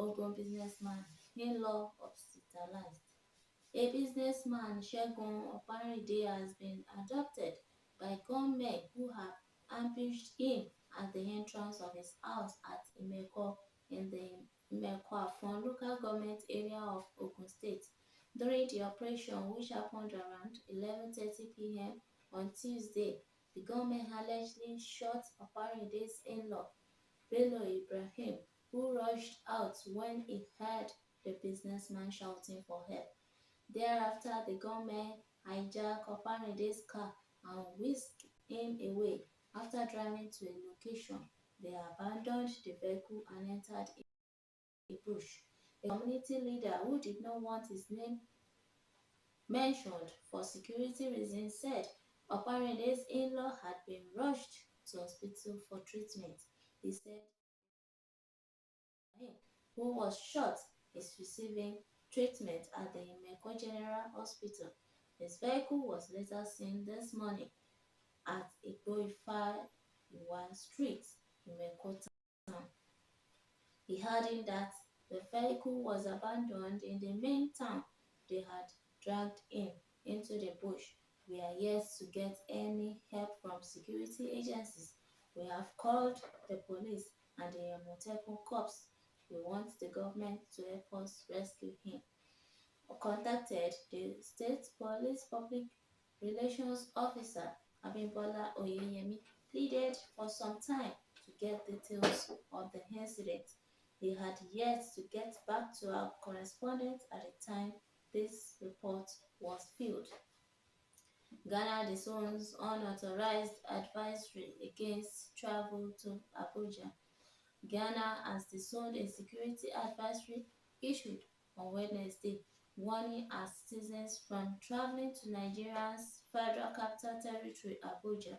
Ogun businessman in-law hospitalized. A businessman, Segun Oparinde, has been abducted by gunmen who have ambushed him at the entrance of his house at Imeko in the Imeko-Afon local government area of Ogun State. During the operation, which happened around 11:30 p.m. on Tuesday, the gunmen allegedly shot Oparinde's in-law, Bello Ibrahim, who rushed out when he heard the businessman shouting for help. Thereafter, the gunmen hijacked Oparinde's car and whisked him away. After driving to a location, they abandoned the vehicle and entered a bush. A community leader who did not want his name mentioned for security reasons said Oparinde's in-law had been rushed to hospital for treatment. He said him, who was shot, is receiving treatment at the Imeko General Hospital. His vehicle was later seen this morning at Igboifa Iwa Street, Imeko Town. He added that the vehicle was abandoned in the main town. They had dragged him into the bush. We are yet to get any help from security agencies. We have called the police and the Amotekun Corps. We want the government to help us rescue him. Contacted the State Police Public Relations Officer Abimbola Oyeyemi pleaded for some time to get details of the incident. He had yet to get back to our correspondent at the time this report was filed. Ghana disowns unauthorized advisory against travel to Abuja. Ghana has disowned a security advisory issued on Wednesday, warning its citizens from traveling to Nigeria's Federal Capital Territory, Abuja.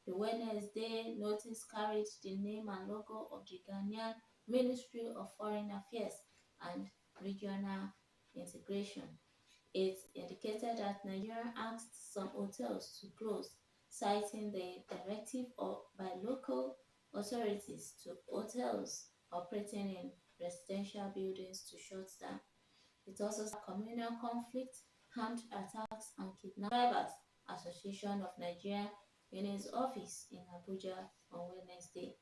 The Wednesday notice carried the name and logo of the Ghanaian Ministry of Foreign Affairs and Regional Integration. It indicated that Nigeria asked some hotels to close, citing the directive by local authorities to hotels operating in residential buildings to shut down. It also said communal conflict, armed attacks, and kidnappers Association of Nigeria in its office in Abuja on Wednesday.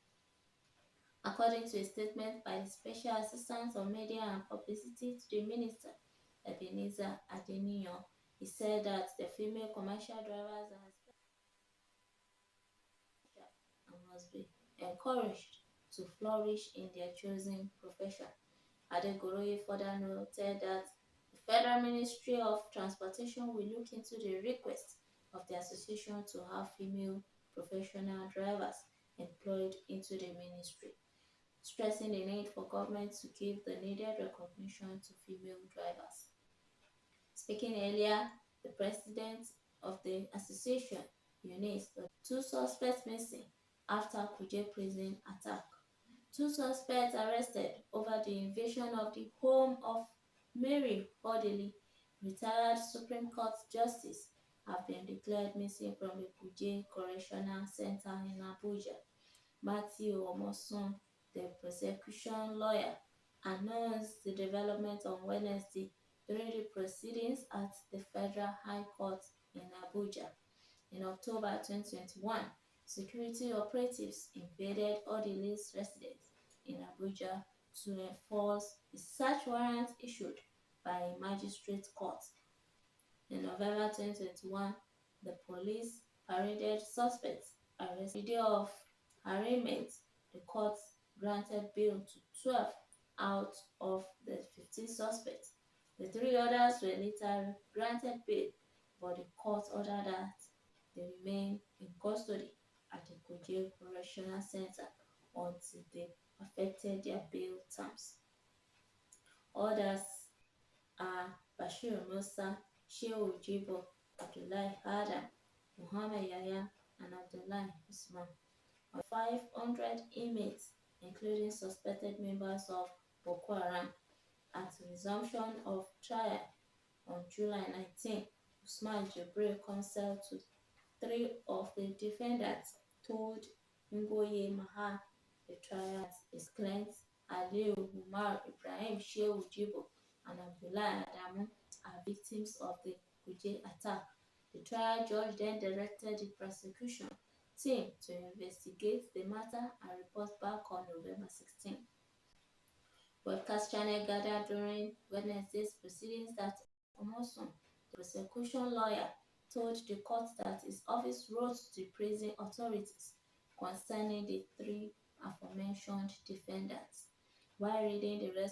According to a statement by the Special Assistant on Media and Publicity to the Minister, Ebenezer Adeniyan, he said that the female commercial drivers are special and must be encouraged to flourish in their chosen profession. Adegoroye further noted that the Federal Ministry of Transportation will look into the request of the association to have female professional drivers employed into the ministry, stressing the need for government to give the needed recognition to female drivers. Speaking earlier, the president of the association, Eunice, two suspects missing after Kuje prison attack. Two suspects arrested over the invasion of the home of Mary Odili, retired Supreme Court Justice, have been declared missing from the Kuje Correctional Center in Abuja. Matthew Omosun, the prosecution lawyer, announced the development on Wednesday during the proceedings at the Federal High Court in Abuja. In October 2021, security operatives invaded Odili's residence in Abuja to enforce a search warrant issued by a magistrate court. In November 2021, the police paraded suspects arrested. The day of arraignment, the court granted bail to 12 out of the 15 suspects. The 3 others were later granted bail, but the court ordered that they remain in custody at the Kuje Correctional Center until they perfected their bail terms. Others are Bashir Musa, Shehu Jibo, Abdullahi Adam, Muhammad Yahya, and Abdullahi Usman. 500 inmates, including suspected members of Boko Haram. At resumption of trial on July 19, Usman Jibril, counsel to 3 of the defendants, told Ngoye Maha the trial his clients had Aliyu Umar, Ibrahim Shehu Jibo, and Abdullah Adamu are victims of the Kuje attack. The trial judge then directed the prosecution team to investigate the matter and report back on November 16. Webcast channel gathered during Wednesday's proceedings that Omosun, the prosecution lawyer, told the court that his office wrote to prison authorities concerning the three aforementioned defendants. While reading the rest